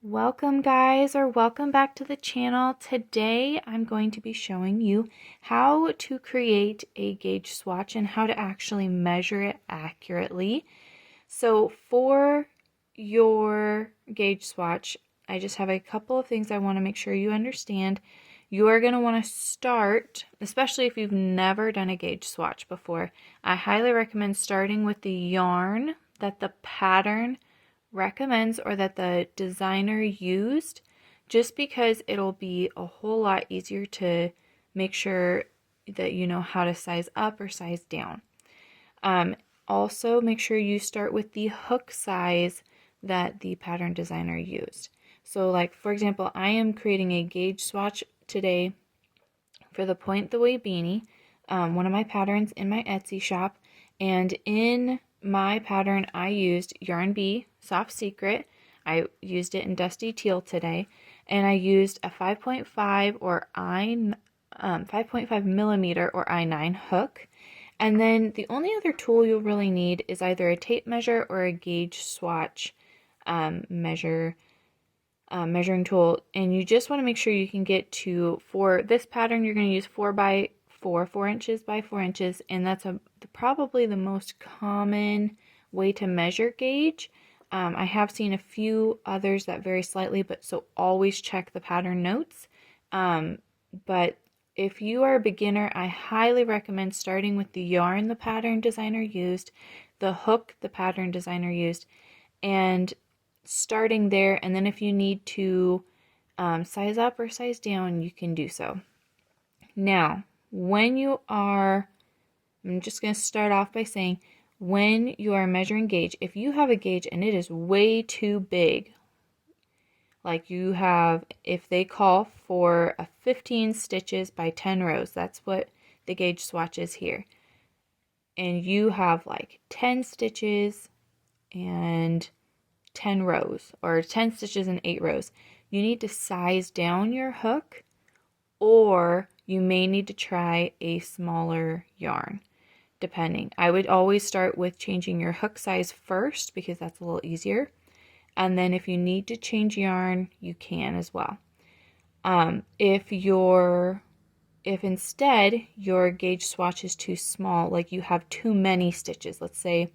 Welcome guys, or welcome back to the channel. Today I'm going to be showing you how to create a gauge swatch and how to actually measure it accurately. So for your gauge swatch, I just have a couple of things I want to make sure you understand. You are going to want to start, especially if you've never done a gauge swatch before, I highly recommend starting with the yarn that the pattern recommends or that the designer used, just because it'll be a whole lot easier to make sure that you know how to size up or size down. Also, make sure you start with the hook size that the pattern designer used. So like, for example, I am creating a gauge swatch today for the Point the Way Beanie, one of my patterns in my Etsy shop. And in my pattern, I used Yarn Bee Soft Secret. I used it in Dusty Teal today. And I used a 5.5 or 5.5 millimeter or I9 hook. And then the only other tool you'll really need is either a tape measure or a gauge swatch measuring tool. And you just want to make sure you can get to, for this pattern, you're going to use 4 by 4, 4 inches by 4 inches. And that's probably the most common way to measure gauge. I have seen a few others that vary slightly, but so always check the pattern notes. But if you are a beginner, I highly recommend starting with the yarn the pattern designer used, the hook the pattern designer used, and starting there. And then if you need to size up or size down, you can do so. Now, I'm just going to start off by saying, when you are measuring gauge, if you have a gauge and it is way too big, like you have, if they call for a 15 stitches by 10 rows, that's what the gauge swatch is here. And you have like 10 stitches and 10 rows, or 10 stitches and 8 rows. You need to size down your hook, or you may need to try a smaller yarn, depending. I would always start with changing your hook size first because that's a little easier. And then if you need to change yarn, you can as well. If instead your gauge swatch is too small, like you have too many stitches, let's say,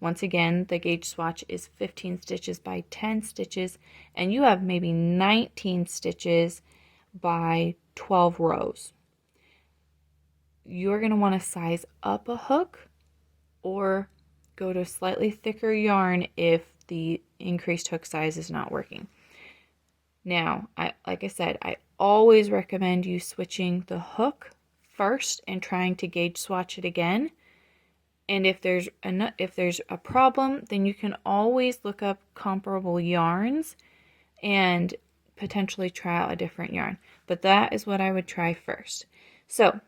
once again, the gauge swatch is 15 stitches by 10 stitches, and you have maybe 19 stitches by 12 rows. You're going to want to size up a hook or go to slightly thicker yarn if the increased hook size is not working. Now, like I said, I always recommend you switching the hook first and trying to gauge swatch it again. And if there's a problem, then you can always look up comparable yarns and potentially try out a different yarn. But that is what I would try first. So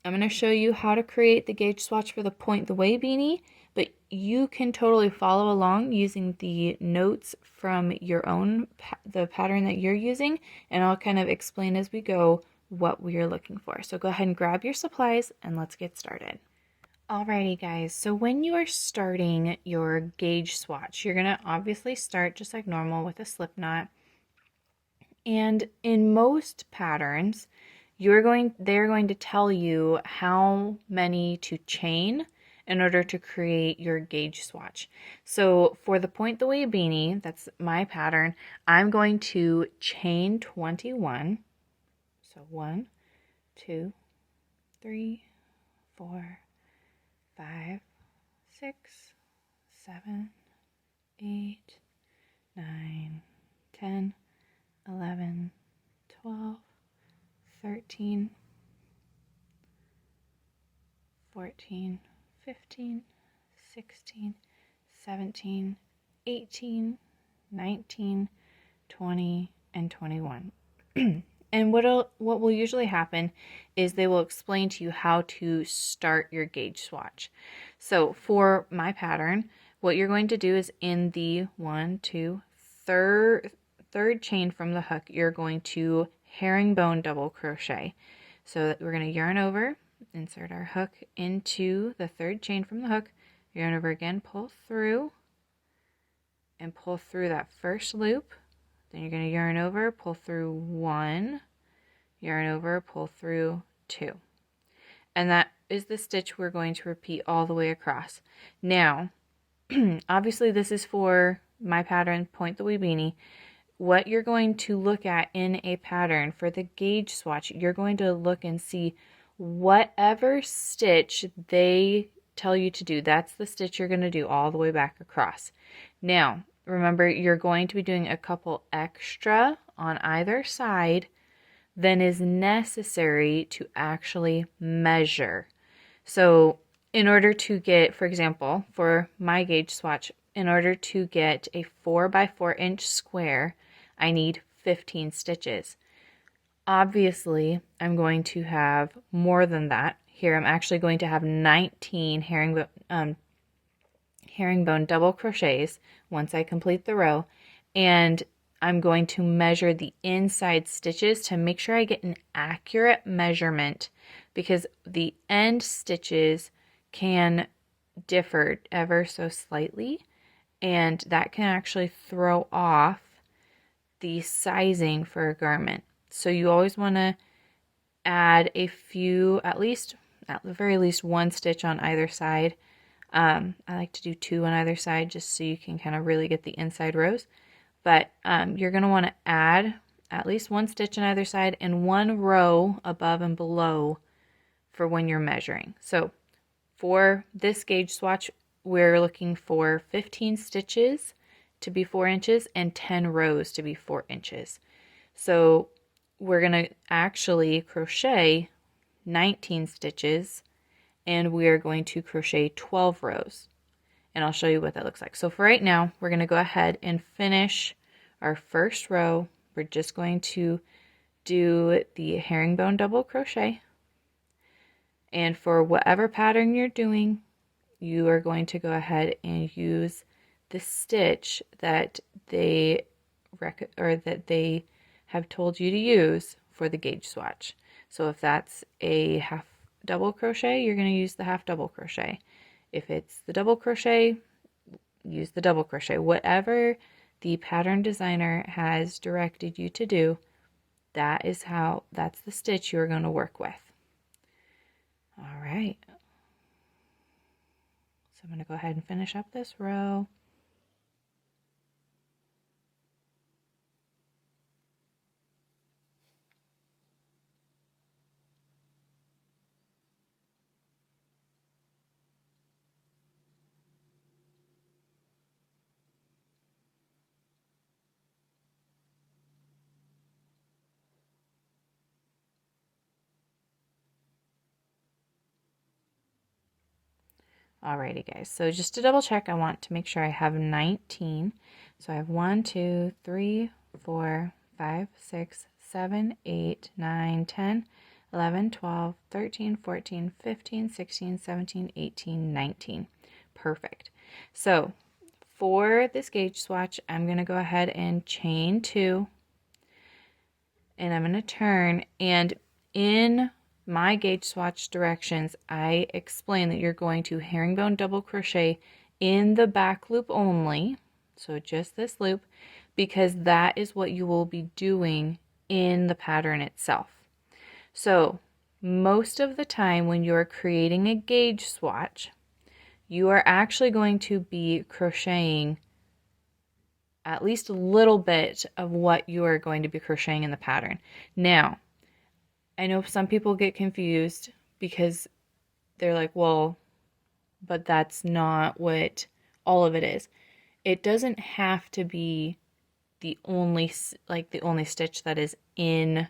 I'm going to show you how to create the gauge swatch for the Point the Way Beanie, but you can totally follow along using the notes from your own, the pattern that you're using, and I'll kind of explain as we go what we are looking for. So go ahead and grab your supplies and let's get started. Alrighty guys, so when you are starting your gauge swatch, you're going to obviously start just like normal with a slip knot. And in most patterns, they're going to tell you how many to chain in order to create your gauge swatch. So for the Point the Way Beanie, that's my pattern, I'm going to chain 21. So 1, 2, 3, 4, 5, 6, 7, 8, 9, 10, 11, 12, 13, 14, 15, 16, 17, 18, 19, 20, and 21. And what will usually happen is they will explain to you how to start your gauge swatch. So for my pattern, what you're going to do is in the third chain from the hook, you're going to herringbone double crochet. So we're going to yarn over, insert our hook into the third chain from the hook, yarn over again, pull through, and pull through that first loop, Then you're going to yarn over, pull through 1, yarn over, pull through 2. And that is the stitch we're going to repeat all the way across. Now, obviously this is for my pattern, Point the Wee Beanie. What you're going to look at in a pattern for the gauge swatch, you're going to look and see whatever stitch they tell you to do. That's the stitch you're going to do all the way back across. Now, remember, you're going to be doing a couple extra on either side than is necessary to actually measure. So in order to get, for example, for my gauge swatch, in order to get a 4 by 4 inch square, I need 15 stitches. Obviously, I'm going to have more than that. Here, I'm actually going to have 19 herringbone double crochets once I complete the row, and I'm going to measure the inside stitches to make sure I get an accurate measurement, because the end stitches can differ ever so slightly, and that can actually throw off the sizing for a garment. So you always want to add a few, at the very least, 1 stitch on either side. I like to do 2 on either side just so you can kind of really get the inside rows. But you're going to want to add at least 1 stitch on either side and 1 row above and below for when you're measuring. So for this gauge swatch, we're looking for 15 stitches to be 4 inches and 10 rows to be 4 inches. So we're going to actually crochet 19 stitches, and we are going to crochet 12 rows. And I'll show you what that looks like. So for right now, we're going to go ahead and finish our first row. We're just going to do the herringbone double crochet. And for whatever pattern you're doing, you are going to go ahead and use the stitch that they have told you to use for the gauge swatch. So if that's a half double crochet, you're going to use the half double crochet. If it's the double crochet, use the double crochet. Whatever the pattern designer has directed you to do, that's the stitch you're going to work with. All right. So I'm going to go ahead and finish up this row. Alrighty guys, so just to double check, I want to make sure I have 19. So I have 1, 2, 3, 4, 5, 6, 7, 8, 9, 10, 11, 12, 13, 14, 15, 16, 17, 18, 19. Perfect. So for this gauge swatch, I'm going to go ahead and chain 2, and I'm going to turn, and in my gauge swatch directions, I explain that you're going to herringbone double crochet in the back loop only, so just this loop, because that is what you will be doing in the pattern itself. So most of the time when you're creating a gauge swatch, you are actually going to be crocheting at least a little bit of what you are going to be crocheting in the pattern. Now, I know some people get confused because they're like, well, but that's not what all of it is. It doesn't have to be the only stitch that is in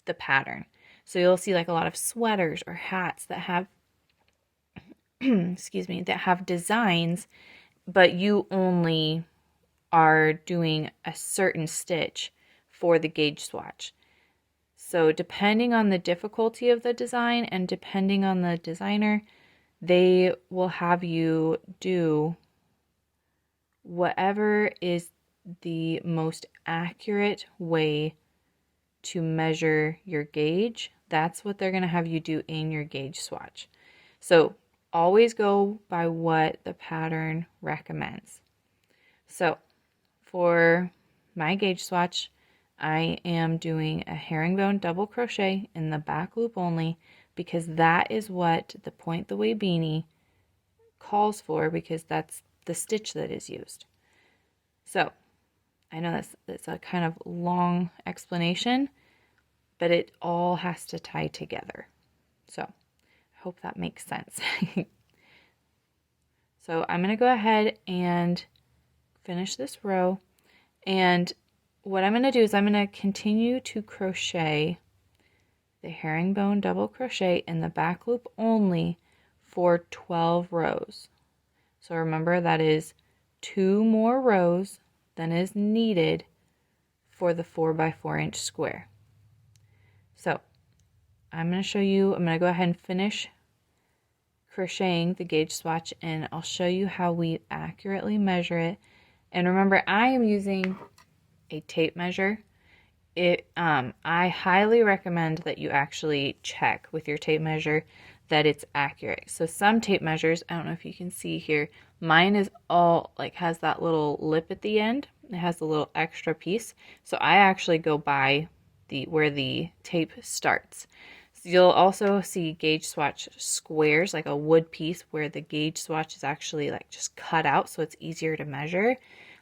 the pattern. So you'll see like a lot of sweaters or hats that have excuse me, that have designs, but you only are doing a certain stitch for the gauge swatch. So depending on the difficulty of the design and depending on the designer, they will have you do whatever is the most accurate way to measure your gauge. That's what they're going to have you do in your gauge swatch. So always go by what the pattern recommends. So for my gauge swatch, I am doing a herringbone double crochet in the back loop only, because that is what the Point the Way beanie calls for, because that's the stitch that is used. So I know that's a kind of long explanation, but it all has to tie together. So I hope that makes sense. So I'm going to go ahead and finish this row, and what I'm going to do is I'm going to continue to crochet the herringbone double crochet in the back loop only for 12 rows. So remember, that is 2 more rows than is needed for the 4x4 inch square. So I'm going to show you, I'm going to go ahead and finish crocheting the gauge swatch, and I'll show you how we accurately measure it. And remember, I am using a tape measure. I highly recommend that you actually check with your tape measure that it's accurate. So some tape measures, I don't know if you can see here, mine is all like has that little lip at the end. It has a little extra piece. So I actually go by where the tape starts. So you'll also see gauge swatch squares, like a wood piece where the gauge swatch is actually like just cut out so it's easier to measure.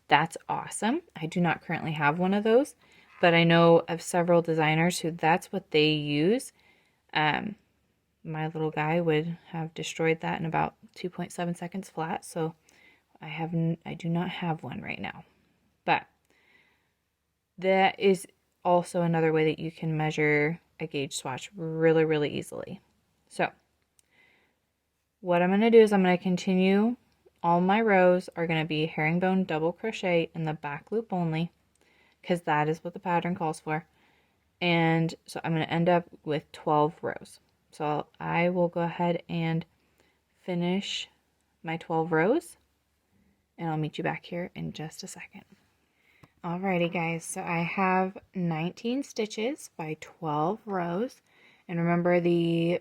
That's awesome. I do not currently have one of those, but I know of several designers who that's what they use. My little guy would have destroyed that in about 2.7 seconds flat, so I do not have one right now. But that is also another way that you can measure a gauge swatch really, really easily. So what I'm going to do is I'm going to continue. All my rows are going to be herringbone double crochet in the back loop only, because that is what the pattern calls for. And so I'm going to end up with 12 rows. So I will go ahead and finish my 12 rows, and I'll meet you back here in just a second. Alrighty guys, so I have 19 stitches by 12 rows. And remember, in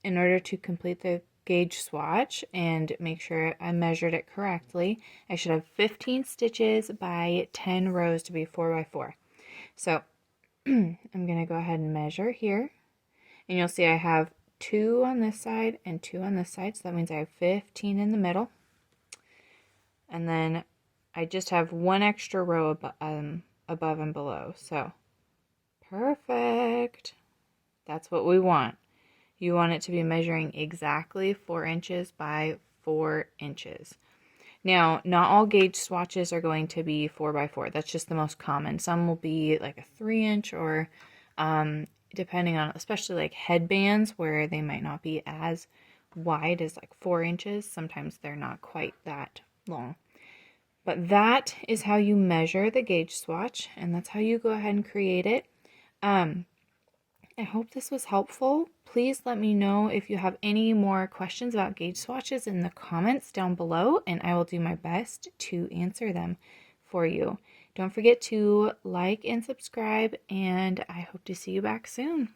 order to complete the gauge swatch and make sure I measured it correctly, I should have 15 stitches by 10 rows to be 4x4. So I'm going to go ahead and measure here, and you'll see I have 2 on this side and 2 on this side, so that means I have 15 in the middle. And then I just have 1 extra row above and below, so perfect. That's what we want. You want it to be measuring exactly 4 inches by 4 inches. Now, not all gauge swatches are going to be 4x4. That's just the most common. Some will be like a 3-inch, or depending on, especially like headbands where they might not be as wide as like 4 inches. Sometimes they're not quite that long. But that is how you measure the gauge swatch, and that's how you go ahead and create it. I hope this was helpful. Please let me know if you have any more questions about gauge swatches in the comments down below, and I will do my best to answer them for you. Don't forget to like and subscribe, and I hope to see you back soon.